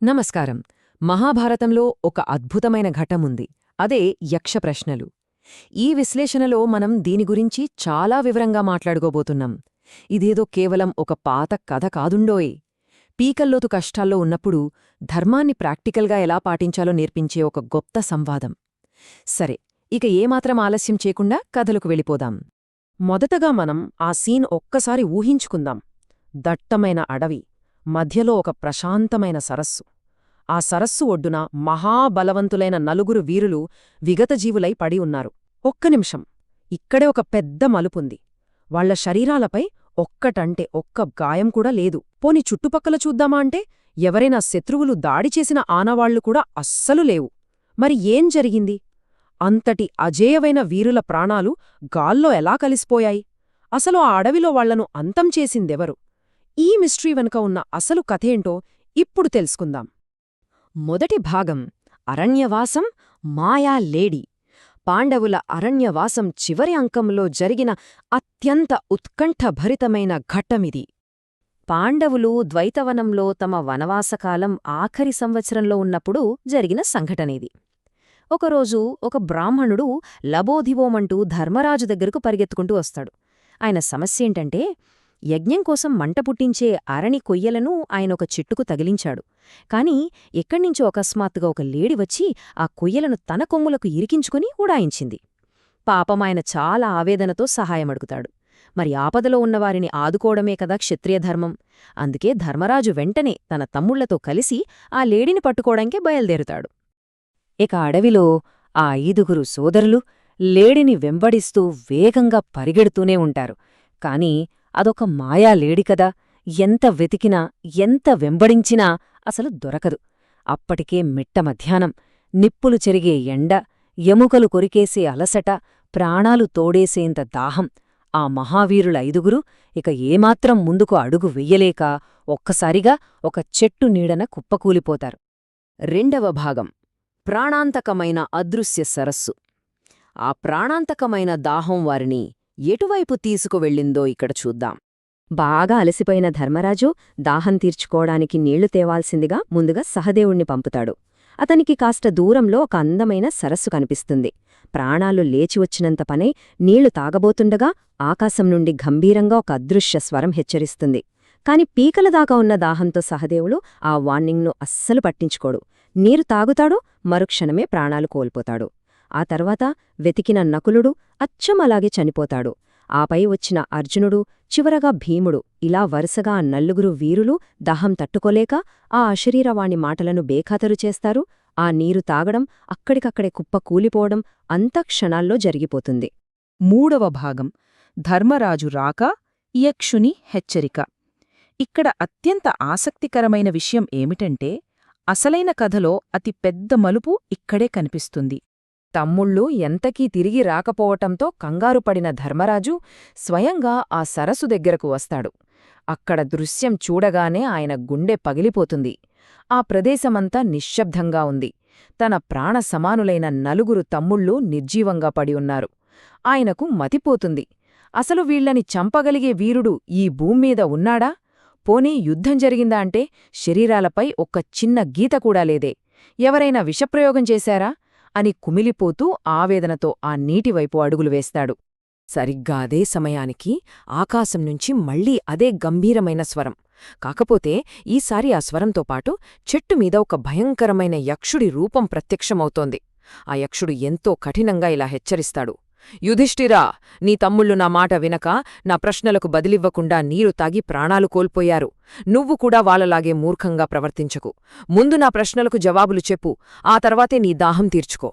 నమస్కారం. మహాభారతంలో ఒక అద్భుతమైన ఘట్టముంది. అదే యక్ష ప్రశ్నలు. ఈ విశ్లేషణలో మనం దీని గురించి చాలా వివరంగా మాట్లాడుకోబోతున్నాం. ఇదేదో కేవలం ఒక పాత కథ కాదుండోయ్. పీకల్లోతు కష్టాల్లో ఉన్నప్పుడు ధర్మాన్ని ప్రాక్టికల్గా ఎలా పాటించాలో నేర్పించే ఒక గొప్ప సంవాదం. సరే, ఇక ఏమాత్రం ఆలస్యం చేయకుండా కథలకు వెళ్ళిపోదాం. మొదటగా మనం ఆ సీన్ ఒక్కసారి ఊహించుకుందాం. దట్టమైన అడవి, మధ్యలో ఒక ప్రశాంతమైన సరస్సు. ఆ సరస్సు ఒడ్డున మహాబలవంతులైన నలుగురు వీరులు విగతజీవులై పడి ఉన్నారు. ఒక్క నిమిషం, ఇక్కడే ఒక పెద్ద మలుపుంది. వాళ్ల శరీరాలపై ఒక్కటంటే ఒక్క గాయం కూడా లేదు. పోని చుట్టుపక్కల చూద్దామా అంటే ఎవరైనా శత్రువులు దాడి చేసిన ఆనవాళ్లు కూడా అస్సలు లేవు. మరి ఏం జరిగింది? అంతటి అజేయమైన వీరుల ప్రాణాలు గాల్లో ఎలా కలిసిపోయాయి? అసలు ఆ అడవిలో వాళ్లను అంతం చేసిందెవరు? ఈ మిస్టరీ వెనుక ఉన్న అసలు కథేంటో ఇప్పుడు తెలుసుకుందాం. మొదటి భాగం అరణ్యవాసం, మాయా లేడీ. పాండవుల అరణ్యవాసం చివరి అంకంలో జరిగిన అత్యంత ఉత్కంఠభరితమైన ఘట్టమిది. పాండవులు ద్వైతవనంలో తమ వనవాసకాలం ఆఖరి సంవత్సరంలో ఉన్నప్పుడు జరిగిన సంఘటనేది. ఒకరోజు ఒక బ్రాహ్మణుడు లబోధివోమంటూ ధర్మరాజు దగ్గరకు పరిగెత్తుకుంటూ వస్తాడు. ఆయన సమస్యేంటంటే, యజ్ఞం కోసం మంట పుట్టించే అరణి కొయ్యలను ఆయన ఒక చెట్టుకు తగిలించాడు. కాని ఎక్కడ్నించో అకస్మాత్తుగా ఒక లేడి వచ్చి ఆ కొయ్యలను తన కొమ్ములకు ఇరికించుకుని ఉడాయించింది. పాపమాయన చాలా ఆవేదనతో సహాయమడుగుతాడు. మరి ఆపదలో ఉన్నవారిని ఆదుకోవడమే కదా క్షత్రియధర్మం. అందుకే ధర్మరాజు వెంటనే తన తమ్ముళ్లతో కలిసి ఆ లేడిని పట్టుకోవడానికే బయల్దేరుతాడు. ఇక అడవిలో ఆ 5 సోదరులు లేడిని వెంబడిస్తూ వేగంగా పరిగెడుతూనే ఉంటారు. కాని అదొక మాయా లేడి కదా. ఎంత వెతికినా, ఎంత వెంబడించినా అసలు దొరకదు. అప్పటికే మిట్ట మధ్యాహ్నం. నిప్పులు చెరిగే ఎండ, ఎముకలు కొరికేసే అలసట, ప్రాణాలు తోడేసేంత దాహం. ఆ మహావీరుల 5 ఇక ఏమాత్రం ముందుకు అడుగు వెయ్యలేక ఒక్కసారిగా ఒక చెట్టు నీడన కుప్పకూలిపోతారు. రెండవ భాగం ప్రాణాంతకమైన అదృశ్య సరస్సు. ఆ ప్రాణాంతకమైన దాహం వారిని ఎటువైపు తీసుకువెళ్ళిందో ఇక్కడ చూద్దాం. బాగా అలసిపోయిన ధర్మరాజు దాహం తీర్చుకోవడానికి నీళ్లు తేవాల్సిందిగా ముందుగా సహదేవుణ్ణి పంపుతాడు. అతనికి కాస్త దూరంలో ఒక అందమైన సరస్సు కనిపిస్తుంది. ప్రాణాలు లేచివచ్చినంత పనే నీళ్లు తాగబోతుండగా ఆకాశం నుండి గంభీరంగా ఒక అదృశ్య స్వరం హెచ్చరిస్తుంది. కాని పీకలదాకా ఉన్న దాహంతో సహదేవుడు ఆ వార్నింగ్ను అస్సలు పట్టించుకోడు. నీరు తాగుతాడు, మరుక్షణమే ప్రాణాలు కోల్పోతాడు. ఆ తర్వాత వెతికిన నకులుడు అచ్చం అలాగే చనిపోతాడు. ఆపై వచ్చిన అర్జునుడు, చివరగా భీముడు, ఇలా వరుసగా 4 వీరులు దాహం తట్టుకోలేక ఆ అశరీరవాణి మాటలను బేఖాతరు చేస్తారు. ఆ నీరు తాగడం, అక్కడికక్కడే కుప్ప కూలిపోవడం అంతా క్షణాల్లో జరిగిపోతుంది. మూడవ భాగం ధర్మరాజు రాక, యక్షుని హెచ్చరిక. ఇక్కడ అత్యంత ఆసక్తికరమైన విషయం ఏమిటంటే, అసలైన కథలో అతి పెద్ద మలుపు ఇక్కడే కనిపిస్తుంది. తమ్ముళ్ళు ఎంతకీ తిరిగి రాకపోవటంతో కంగారుపడిన ధర్మరాజు స్వయంగా ఆ సరస్సు దగ్గరకు వస్తాడు. అక్కడ దృశ్యం చూడగానే ఆయన గుండె పగిలిపోతుంది. ఆ ప్రదేశమంతా నిశ్శబ్దంగా ఉంది. తన ప్రాణ సమానులైన 4 తమ్ముళ్ళు నిర్జీవంగా పడి ఉన్నారు. ఆయనకు మతిపోతుంది. అసలు వీళ్లని చంపగలిగే వీరుడు ఈ భూమ్మీద ఉన్నాడా? పోనీ యుద్ధం జరిగిందా అంటే శరీరాలపై ఒక్క చిన్న గీత కూడా లేదే. ఎవరైనా విషప్రయోగం చేశారా అని కుమిలిపోతూ ఆవేదనతో ఆ నీటివైపు అడుగులు వేస్తాడు. సరిగ్గా అదే సమయానికి ఆకాశం నుంచి మళ్లీ అదే గంభీరమైన స్వరం. కాకపోతే ఈసారి ఆ స్వరంతో పాటు చెట్టుమీద ఒక భయంకరమైన యక్షుడి రూపం ప్రత్యక్షమవుతోంది. ఆ యక్షుడు ఎంతో కఠినంగా ఇలా హెచ్చరిస్తాడు. యుధిష్ఠిరా, నీ తమ్ముళ్ళు నా మాట వినక నా ప్రశ్నలకు బదిలివ్వకుండా నీరు తాగి ప్రాణాలు కోల్పోయారు. నువ్వు కూడా వాళ్ళలాగే మూర్ఖంగా ప్రవర్తించకు. ముందు నా ప్రశ్నలకు జవాబులు చెప్పు, ఆ తర్వాతే నీ దాహం తీర్చుకో.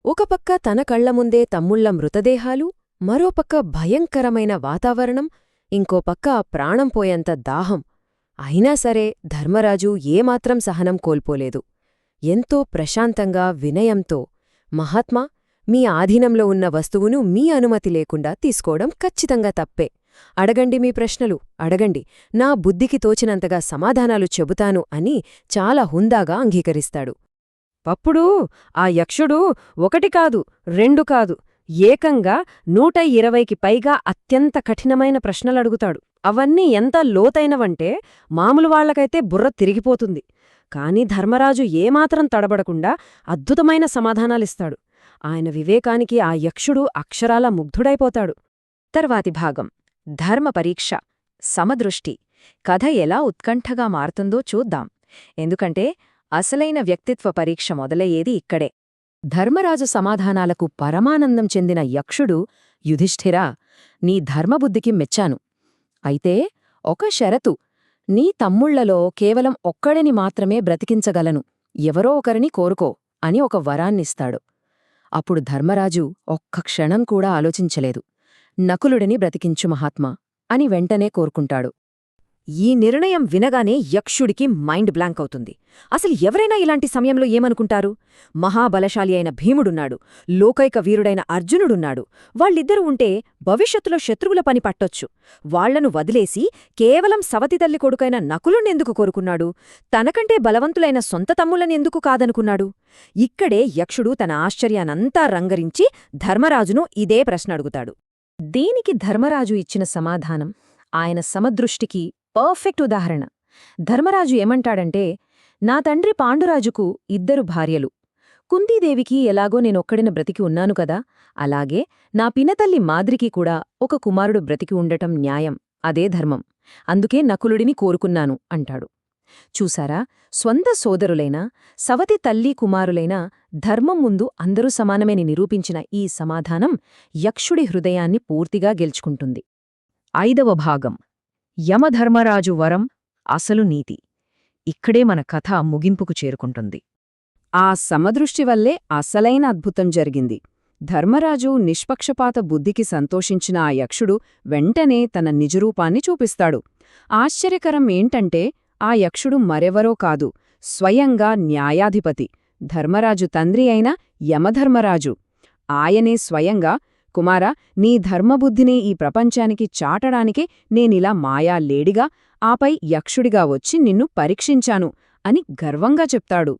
ఒక పక్క తన కళ్లముందే తమ్ముళ్ల మృతదేహాలు, మరోపక్క భయంకరమైన వాతావరణం, ఇంకో పక్క ప్రాణం పోయేంత దాహం. అయినా సరే ధర్మరాజు ఏమాత్రం సహనం కోల్పోలేదు. ఎంతో ప్రశాంతంగా వినయంతో, మహాత్మా, మీ ఆధీనంలో ఉన్న వస్తువును మీ అనుమతి లేకుండా తీసుకోవడం ఖచ్చితంగా తప్పే. అడగండి, మీ ప్రశ్నలు అడగండి, నా బుద్ధికి తోచినంతగా సమాధానాలు చెబుతాను అని చాలా హుందాగా అంగీకరిస్తాడు. అప్పుడు ఆ యక్షుడు 1 కాదు, 2 కాదు, ఏకంగా 120కి పైగా అత్యంత కఠినమైన ప్రశ్నలడుగుతాడు. అవన్నీ ఎంత లోతైనవంటే మామూలు వాళ్లకైతే బుర్ర తిరిగిపోతుంది. కాని ధర్మరాజు ఏమాత్రం తడబడకుండా అద్భుతమైన సమాధానాలిస్తాడు. ఆయన వివేకానికి ఆ యక్షుడు అక్షరాల ముగ్ధుడైపోతాడు. తర్వాతి భాగం ధర్మ పరీక్ష సమదృష్టి. కథ ఎలా ఉత్కంఠగా మారుతుందో చూద్దాం. ఎందుకంటే అసలైన వ్యక్తిత్వ పరీక్ష మొదలయ్యేది ఇక్కడే. ధర్మరాజు సమాధానాలకు పరమానందం చెందిన యక్షుడు, యుధిష్ఠిరా, నీ ధర్మబుద్ధికి మెచ్చాను. అయితే ఒక షరతు, నీ తమ్ముళ్లలో కేవలం ఒక్కడిని మాత్రమే బ్రతికించగలను, ఎవరో ఒకరిని కోరుకో అని ఒక వరాన్నిస్తాడు. అప్పుడు ధర్మరాజు ఒక్క క్షణం కూడా ఆలోచించలేదు. నకులుడిని బ్రతికించు మహాత్మా అని వెంటనే కోరుకుంటాడు. ఈ నిర్ణయం వినగానే యక్షుడికి మైండ్ బ్లాంక్ అవుతుంది. అసలు ఎవరైనా ఇలాంటి సమయంలో ఏమనుకుంటారు? మహాబలశాలి అయిన భీముడున్నాడు, లోకైక వీరుడైన అర్జునుడున్నాడు. వాళ్ళిద్దరూ ఉంటే భవిష్యత్తులో శత్రువుల పని పట్టొచ్చు. వాళ్లను వదిలేసి కేవలం సవతి తల్లి కొడుకైన నకులుణ్ణెందుకు కోరుకున్నాడు? తనకంటే బలవంతులైన సొంత తమ్ములనెందుకు కాదనుకున్నాడు? ఇక్కడే యక్షుడు తన ఆశ్చర్యానంతా రంగరించి ధర్మరాజును ఇదే ప్రశ్న అడుగుతాడు. దీనికి ధర్మరాజు ఇచ్చిన సమాధానం ఆయన సమదృష్టికి పర్ఫెక్ట్ ఉదాహరణ. ధర్మరాజు ఏమంటాడంటే, నా తండ్రి పాండురాజుకు 2 భార్యలు. కుంతీదేవికి ఎలాగో నేనొక్కడిన బ్రతికి ఉన్నాను కదా, అలాగే నా పినతల్లి మాద్రికి కూడా ఒక కుమారుడు బ్రతికి ఉండటం న్యాయం, అదే ధర్మం. అందుకే నకులుడిని కోరుకున్నాను అంటాడు. చూసారా, స్వంత సోదరులైన సవతి తల్లి కుమారులైన ధర్మం ముందు అందరూ సమానమేని నిరూపించిన ఈ సమాధానం యక్షుడి హృదయాన్ని పూర్తిగా గెలుచుకుంటుంది. 5వ భాగం యమధర్మరాజు వరం అసలు నీతి. ఇక్కడే మన కథ ముగింపుకు చేరుకుంటుంది. ఆ సమదృష్టి వల్లే అసలైన అద్భుతం జరిగింది. ధర్మరాజు నిష్పక్షపాత బుద్ధికి సంతోషించిన ఆ యక్షుడు వెంటనే తన నిజరూపాన్ని చూపిస్తాడు. ఆశ్చర్యకరం ఏంటంటే ఆ యక్షుడు మరెవరో కాదు, స్వయంగా న్యాయాధిపతి, ధర్మరాజు తండ్రి అయిన యమధర్మరాజు. ఆయనే స్వయంగా, కుమారా, నీ ధర్మబుద్ధిని ఈ ప్రపంచానికి చాటడానికే నేనిలా మాయా లేడిగా, ఆపై యక్షుడిగా వచ్చి నిన్ను పరీక్షించాను అని గర్వంగా చెప్తాడు.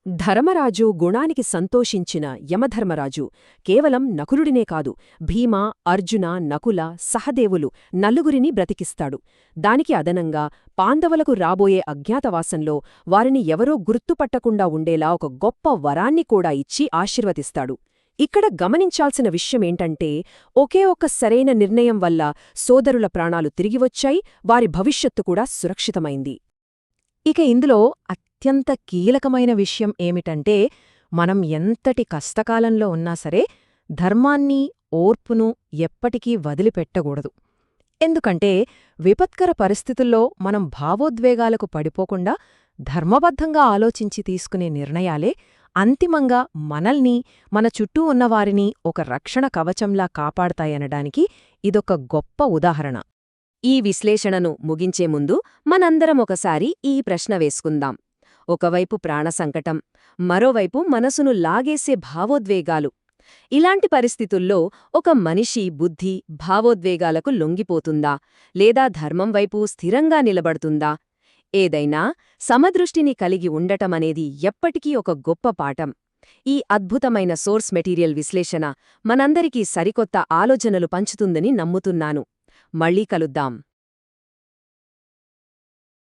ధర్మరాజు గుణానికి సంతోషించిన యమధర్మరాజు కేవలం నకులుడినే కాదు, భీమ, అర్జున, నకుల, సహదేవులు నలుగురిని బ్రతికిస్తాడు. దానికి అదనంగా పాండవులకు రాబోయే అజ్ఞాతవాసంలో వారిని ఎవరో గుర్తుపట్టకుండా ఉండేలా ఒక గొప్ప వరాన్ని కూడా ఇచ్చి ఆశీర్వదిస్తాడు. ఇక్కడ గమనించాల్సిన విషయమేంటంటే, ఒకే ఒక్క సరైన నిర్ణయం వల్ల సోదరుల ప్రాణాలు తిరిగివచ్చాయి, వారి భవిష్యత్తు కూడా సురక్షితమైంది. ఇక ఇందులో అత్యంత కీలకమైన విషయం ఏమిటంటే, మనం ఎంతటి కష్టకాలంలో ఉన్నా సరే ధర్మాన్ని, ఓర్పును ఎప్పటికీ వదిలిపెట్టకూడదు. ఎందుకంటే విపత్కర పరిస్థితుల్లో మనం భావోద్వేగాలకు పడిపోకుండా ధర్మబద్ధంగా ఆలోచించి తీసుకునే నిర్ణయాలే అంతిమంగా మనల్ని, మన చుట్టూ ఉన్నవారిని ఒక రక్షణ కవచంలా కాపాడతాయనడానికి ఇదొక గొప్ప ఉదాహరణ. ఈ విశ్లేషణను ముగించే ముందు మనందరం ఒకసారి ఈ ప్రశ్న వేసుకుందాం. ఒకవైపు ప్రాణసంకటం, మరోవైపు మనసును లాగేసే భావోద్వేగాలు. ఇలాంటి పరిస్థితుల్లో ఒక మనిషి బుద్ధి భావోద్వేగాలకు లొంగిపోతుందా, లేదా ధర్మం వైపు స్థిరంగా నిలబడుతుందా? ఏదైనా సమదృష్టిని కలిగి ఉండటమనేది ఎప్పటికీ ఒక గొప్ప పాఠం. ఈ అద్భుతమైన సోర్స్ మెటీరియల్ విశ్లేషణ మనందరికీ సరికొత్త ఆలోచనలు పంచుతుందని నమ్ముతున్నాను. మళ్ళీ కలుద్దాం.